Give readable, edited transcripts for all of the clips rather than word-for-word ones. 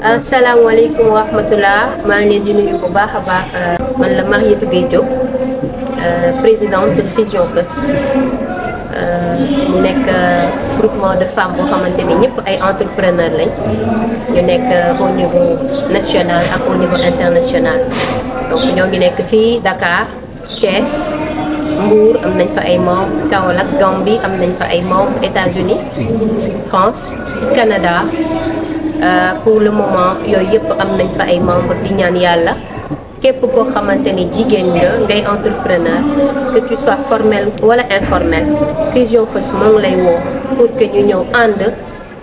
asalaamaaleykum wa rahmatulah maa ngi leen di nuyu bu baax a baax man la Mariétou Gueye Diop présidente de Fusion Fës mu nekk groupement de femmes boo xamante ni ñëpp ay entrepreneur lañ ñu nekk au niveau national ak au niveau international donc ñoo ngi nekk fii Dakar Thiès Mbour am nañ fa ay membres Kaolack Gambie am nañ fa ay membres États-Unis France Canada. Pour le moment yooyu yëpp am nañ fa ay membres di ñaan yàlla képp koo xamante ni jigéen nga ngay entrepreneur que tu sois formel wala informel Fusion Fës moo ngi lay woo pour que ñu ñëw ànd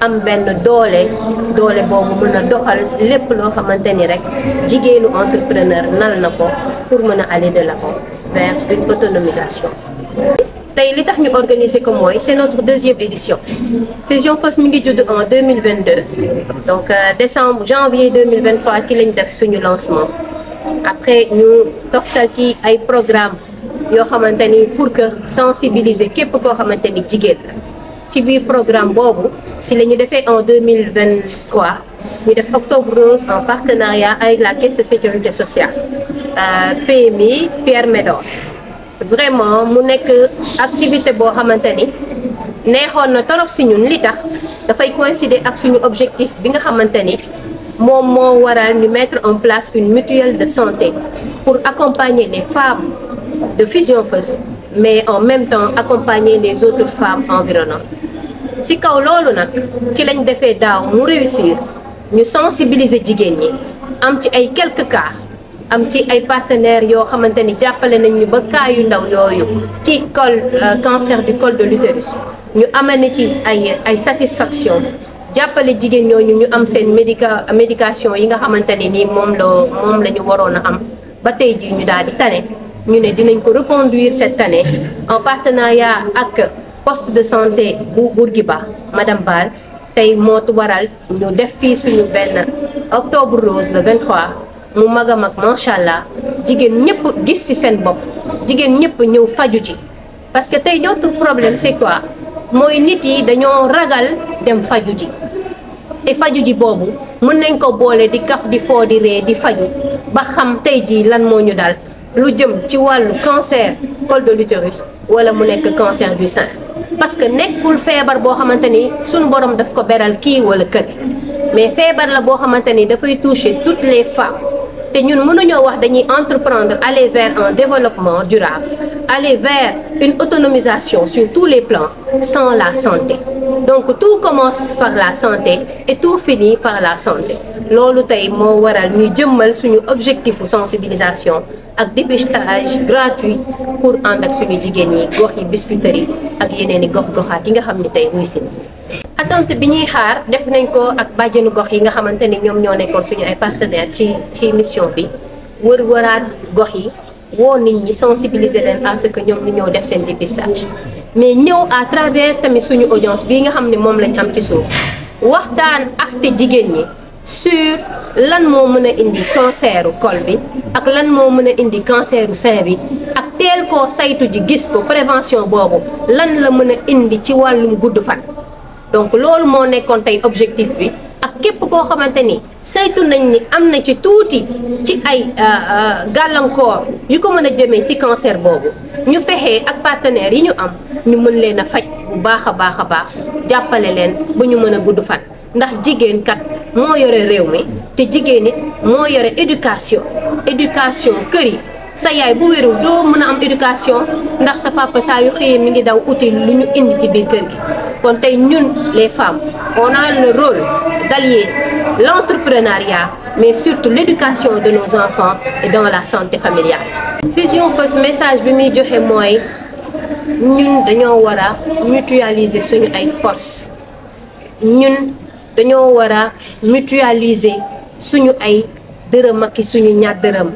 am benn doole boobu mën a doxal lépp loo xamante ni rek jigéenu entrepreneur nal na ko pour mën a aller de l'avant vers une autonomisation. tey li tax ñu organiser ko mooy c'est notre deuxième édition Fusion Fës mi ngi judd en 2022 donc janvier 2023 ci lañ def suñu lancement après ñu toftal ci ay programme yoo xamante ni pour que sensibiliser képp koo xamante ni jigéen la ci biir programme boobu si la ñu defee en 2023 ñu def Octobre Rose en partenariat avec la Caisse de sécurité sociale PMI Pierre Médor vraiment mu nekk activité boo xamante ni neexoon na torop si ñun li tax dafay coïncider ak suñu objectif bi nga xamante ni moom moo waral ñu mettre en place une mutuelle de santé pour accompagner les femmes de Fusion Fës mais en même temps accompagner les autres femmes environnantes. si kaw loolu nag ci lañ defee daaw mu réussir ñu sensibiliser jigéen ñi am ci ay quelques cas. am ci ay partenaires yoo xamante ni jàppale nañ ñu ba cas yu ndaw yooyu ci cancer du col de l'utérus ñu amane ci ay satisfaction jàppale jigéen ñooñu ñu am seen médication yi nga xamante ni nii moom la ñu waroon a am ba tey jii ñu daal di tane ñu ne dinañ ko reconduire cette année en partenariat ak poste de santé bu Bourguiba madame Bal tey moo waral ñu def fii suñu benn Octobre Rose le 23. mu mag a mag macha allah jigéen ñëpp gis ci seen bopp jigéen ñëpp ñëw faju ji parce que tey notre problème c'est quoi mooy nit yi dañoo ragal dem faju ji te faju ji boobu mën nañ ko boole di kaf di foo di ree di faju ba xam tey jii lan moo ñu dal lu jëm ci wàllu cancer col de l'utérus wala mu nekk cancer du sein parce que nekkul feebar boo xamante ni suñu borom daf ko beral kii wala kër mais feebar la boo xamante ni dafay toucher toutes les femmes te ñun mënuñoo wax dañuy entreprendre aller vers un développement durable aller vers une autonomisation sur tous les plans sans la santé donc tout commence par la santé et tout finit par la santé loolu tey moo waral ñu jëmmal suñu objectifu sensibilisation ak dépistage gratuit pour ànd ak suñu jigéen yi gox yi biscuiterie ak yeneen i gox-goxaat yi nga xam ni tey wuy si attente bi ñuy xaar def nañ ko ak bàjjenu gox yi nga xamante ni ñoom ñoo nekkoon suñu ay partenaires ci mission bi wëraat gox yi woo nit ñi sensibiliser leen à ce que ñoom ñu ñëw def seen dépistage mais ñëw à travers tamit suñu audience bii nga xam ne moom lañ am ci suuf waxtaan ak te jigéen ñi sur lan moo mën a indi canceru col bi ak lan moo mën a indi canceru sein bi ak teel koo saytu ji gis ko prévention boobu lan la mën a indi ci wàllum gudd fan donc loolu moo nekkoon tey objectif bi ak képp koo xamante ni saytu nañ ni am na ci tuuti ci ay gàllankoor yu ko mën a jëmee ci cancer boobu ñu fexee ak partenaires yi ñu am ñu mën leen a faj bu baax a baax jàppale leen ba ñu mën a gudd fan ndax jigéen kat moo yore réew mi te jigéen it moo yore éducation kër yi sa yaay bu wérul doo mën a am éducation ndax sa papa saa yu xëyee mi ngi daw uti lu ñu indi ci biir kër gi kon tey ñun les femmes on a le rôle d'allier l'entrepreneuriat mais surtout l'éducation de nos enfants et dans la santé familiale. Fusion Fës message bi muy joxe mooy ñun dañoo war a mutualiser suñu ay forces ñun dañoo war a mutualiser suñu ay dërëm ak suñu ñaar dërëm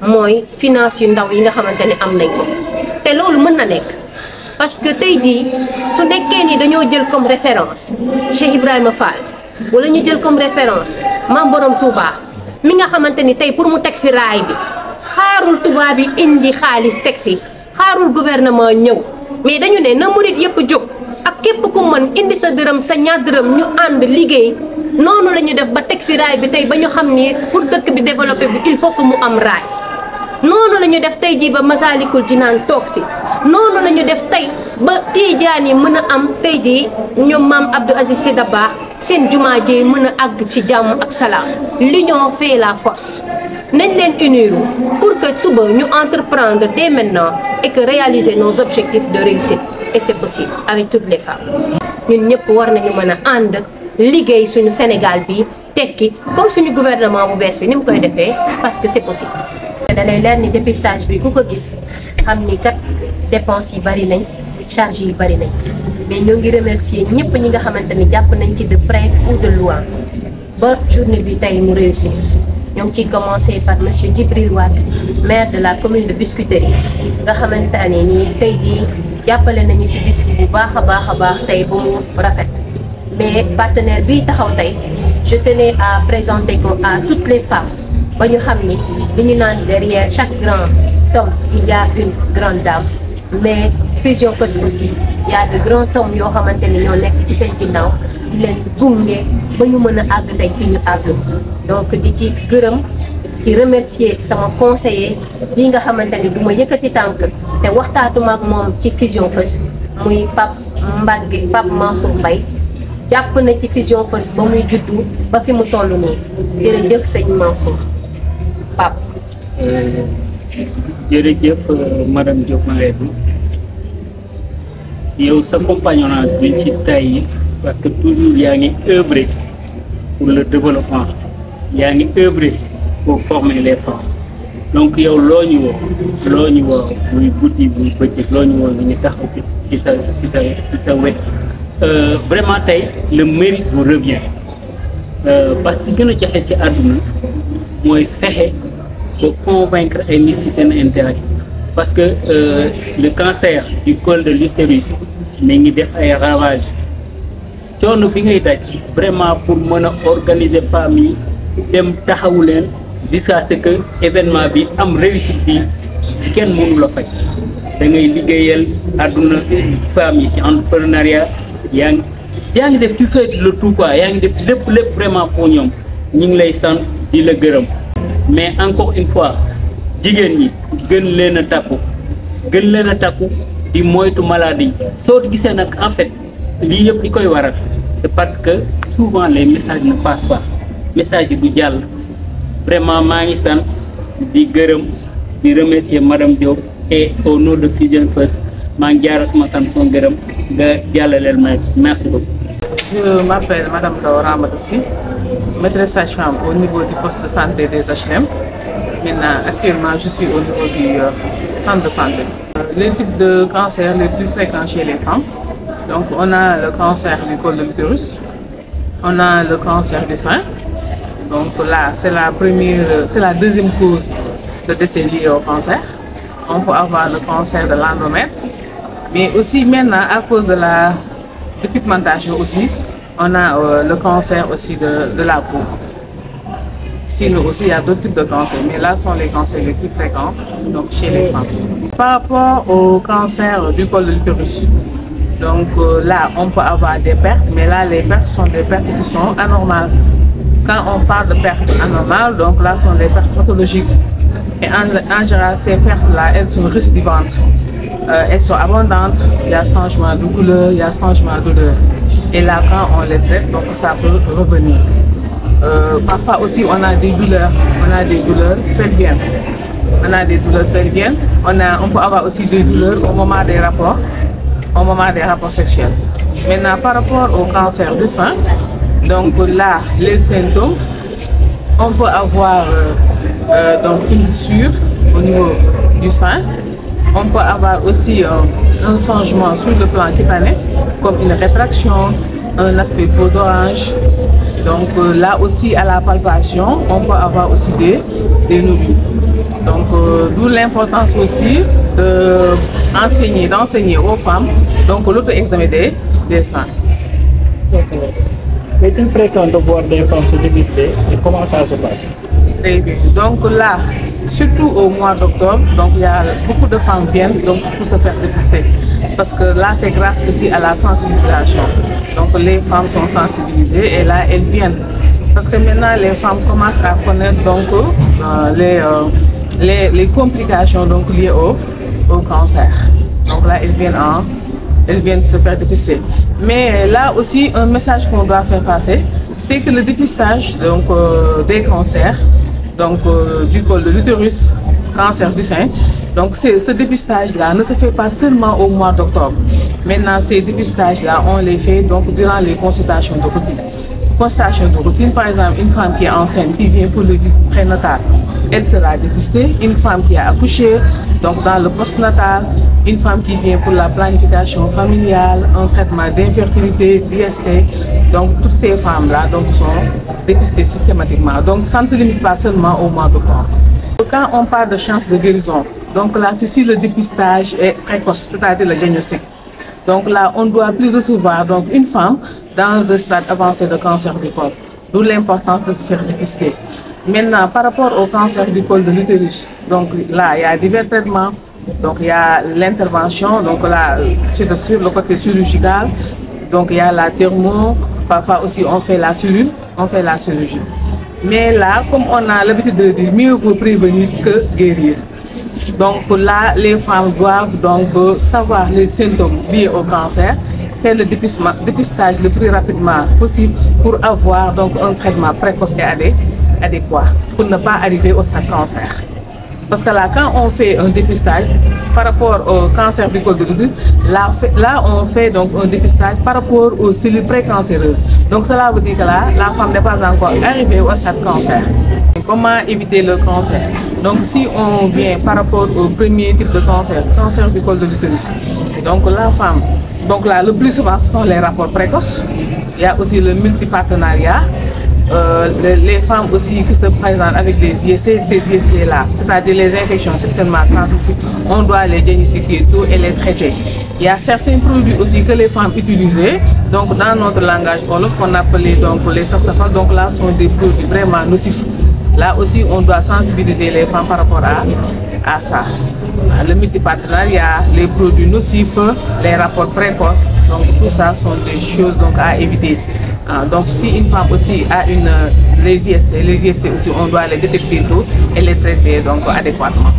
mooy finance yu ndaw yi nga xamante ne am nañ ko te loolu mën na nekk parce que tey jii su nekkee ni dañoo jël comme référence Cheikh Ibrahima Fall wala ñu jël comme référence Maam Borom Touba mi nga xamante ni tey pour mu teg fi raay bi xaarul tubaab yi indi xaalis teg fi xaarul gouvernement ñëw mais dañu ne na murit yëpp jóg ak képp ku mën indi sa dërëm sa ñaar dërëm ñu ànd liggéey noonu la ñu def ba teg fi raay bi tey ba ñu xam ni pour dëkk bi développé bi il faut que mu am raay noonu la ñu def tey jii ba Massalikul Jinaan toog fi noonu la ñu def tey ba Tiijaan yi mën a am tey jii ñoom maam Abdou Aziz Sy Dabakh seen jumaa ji mën a àgg ci jàmm ak salaam l'union fait la force nañ leen unir pour que suba ñu entreprendre dès maintenant et que réaliser nos objectifs de réussite et c'est possible avec toutes les femmes ñun ñëpp war nañu mën a ànd liggéey suñu Sénégal bi tekki comme suñu gouvernement bu bees bi ni mu koy defee parce que c'est possible. da lay leer ni dépistage bi ku ko gis xam ni kat dépenses yi bari nañ charges yi bari nañ mais ñoo ngi remercier ñëpp ñi nga xamante ni jàpp nañ ci de près ou de loin ba journée bi tey mu réussir ñoo ngi ciy commencé par monsieur Djibril Wade maire de la commune de Biscuiterie nga xamante ne nii tey jii jàppale nañu ci bis bu baax a baax tey ba mu rafet mais partenaire bi taxaw tey je tenais à présenter ko à toutes les femmes ba ñu xam ni li ñu naan derrière chaque grand homme il y a une grande dame mais Fusion First aussi il y a de grands hommes yoo xamante ni ñoo nekk ci seen ginnaaw di leen gunge ba ñu mën a àgg tey fii ñu àgg donc di ci gërëm ci remercier sama conseiller bi nga xamante ni du ma yëkkati tànk te waxtaatuma ak moom ci Fusion First muy Pape Mansour Mbaye jàpp na ci Fusion First ba muy juddu ba fi mu toll nii jërëjëf sëñ Mansour Pape. jërëjëf madame Diop Maguette yow sa compagnonnage bi ci tay parce que toujours yaa ngi œuvrer pour le développement yaa ngi œuvrer pour former les femmes donc yow loo ñu woo muy guddi muy bëccëg loo ñu woo ñu taxaw ci sa wet vraiment tey le mérite vous revient parce que gën a jafe ci àdduna mooy fexe ba convaincre ay nit ci seen intérêt parce que le cancer du col de l'utérus mi ngi def ay ravages coono bi ngay daj vraiment pour mën a organiser famille dem taxawu leen jusqu'à ce que événement bi am réussite bi kenn mënu la faj da ngay liggéeyal àdduna famille ci entrepreneuriat yaa ngi def tu fais le tout quoi yaa ngi def lépp vraiment pour ñoom ñu ngi lay sant di la gërëm mais encore une fois jigéen ñi gën leen a takku di moytu maladie soo gisee nag en fait lii yëpp li koy waral c'est parce que souvent les messages ne passent pas message yi du jàll vraiment maa ngi sant di gërëm di remercier madame Diop et au nom de Fusion First maa ngi jaara suma sant ko gërëm nga jàllaleel ma merci beaucoup. Je m'appelle madame Daora Matassi, maîtresse sage-femme au niveau du poste de santé des HLM. Maintenant, actuellement, je suis au niveau du centre de santé. Les types de cancers les plus fréquents chez les femmes. Donc, on a le cancer du col de l'utérus, on a le cancer du sein. Donc là, c'est la deuxième cause de décès lié au cancer. On peut avoir le cancer de l'endomètre, mais aussi maintenant, à cause de la dépigmentation aussi, on a le cancer aussi de la peau. Sinon aussi, il y a d'autres types de cancers, mais là sont les cancers les plus fréquents donc chez les femmes. Par rapport au cancer du col de l'utérus, donc là, on peut avoir des pertes, mais là, les pertes sont des pertes qui sont anormales. Quand on parle de pertes anormales, donc là, sont les pertes pathologiques. Et en général, ces pertes-là, elles sont récidivantes. Elles sont abondantes, il y a changement de couleur, il y a changement d'odeur. Et là, quand on les traite, donc ça peut revenir. Parfois aussi, on a des douleurs pelviennes. On peut avoir aussi des douleurs au moment des rapports sexuels. Maintenant, par rapport au cancer du sein, donc là, les symptômes, on peut avoir donc une fissure au niveau du sein. On peut avoir aussi un changement sur le plan cutané, comme une rétraction, un aspect peau d'orange. Donc là aussi, à la palpation, on peut avoir aussi des nodules. Donc d'où l'importance aussi d'enseigner aux femmes donc l'auto-examen des seins. Est-il fréquent de voir des femmes se dépister et comment ça se passe? Très bien. Donc là, surtout au mois d'octobre, donc il y a beaucoup de femmes viennent donc pour se faire dépister. Parce que là, c'est grâce aussi à la sensibilisation. Donc les femmes sont sensibilisées et là elles viennent. Parce que maintenant les femmes commencent à connaître donc les complications donc liées au cancer. Donc là elles viennent se faire dépister. Mais là aussi un message qu'on doit faire passer, c'est que le dépistage donc des cancers, donc du col de l'utérus, cancer du sein, donc ce dépistage-là ne se fait pas seulement au mois d'octobre. Maintenant ces dépistages-là on les fait donc durant les consultations de routine. Consultation de routine, par exemple, une femme qui est enceinte, qui vient pour le visite prénatale, elle sera dépistée. Une femme qui a accouché, donc dans le postnatal, une femme qui vient pour la planification familiale, un traitement d'infertilité, d'IST, donc toutes ces femmes-là donc, sont dépistées systématiquement. Donc ça ne se limite pas seulement au mois d'octobre. Quand on parle de chance de guérison, donc là, c'est si le dépistage est précoce, c'est-à-dire le diagnostic. Donc là, on ne doit plus recevoir donc, une femme dans un stade avancé de cancer du col. D'où l'importance de se faire dépister. Maintenant, par rapport au cancer du col de l'utérus, donc là, il y a divers traitements. Donc il y a l'intervention, donc là, sur le côté chirurgical. Donc il y a la thermo, parfois aussi on fait la cellule, on fait la chirurgie. Mais là, comme on a l'habitude de le dire, mieux vaut prévenir que guérir. Donc là, les femmes doivent donc savoir les symptômes liés au cancer, faire le dépistage le plus rapidement possible pour avoir donc un traitement précoce et adéquat, pour ne pas arriver au stade cancer. Parce que là, quand on fait un dépistage par rapport au cancer du col de l'utérus, là on fait donc un dépistage par rapport aux cellules précancéreuses. Donc cela veut dire que là, la femme n'est pas encore arrivée au stade cancer. Comment éviter le cancer? Donc si on vient par rapport au premier type de cancer, cancer du col de l'utérus, donc la femme, donc là le plus souvent ce sont les rapports précoces. Il y a aussi le multipartenariat. Les femmes aussi qui se présentent avec des IST, ces IST-là, c'est-à-dire les infections sexuellement transmissibles, on doit les diagnostiquer tôt et les traiter. Il y a certains produits aussi que les femmes utilisent, donc dans notre langage qu'on appelait donc les saxafales, donc là sont des produits vraiment nocifs. Là aussi on doit sensibiliser les femmes par rapport à ça. Le multipartenariat, les produits nocifs, les rapports précoces, donc tout ça sont des choses donc à éviter. Donc si une femme aussi a les IST aussi on doit les détecter tôt et les traiter donc adéquatement.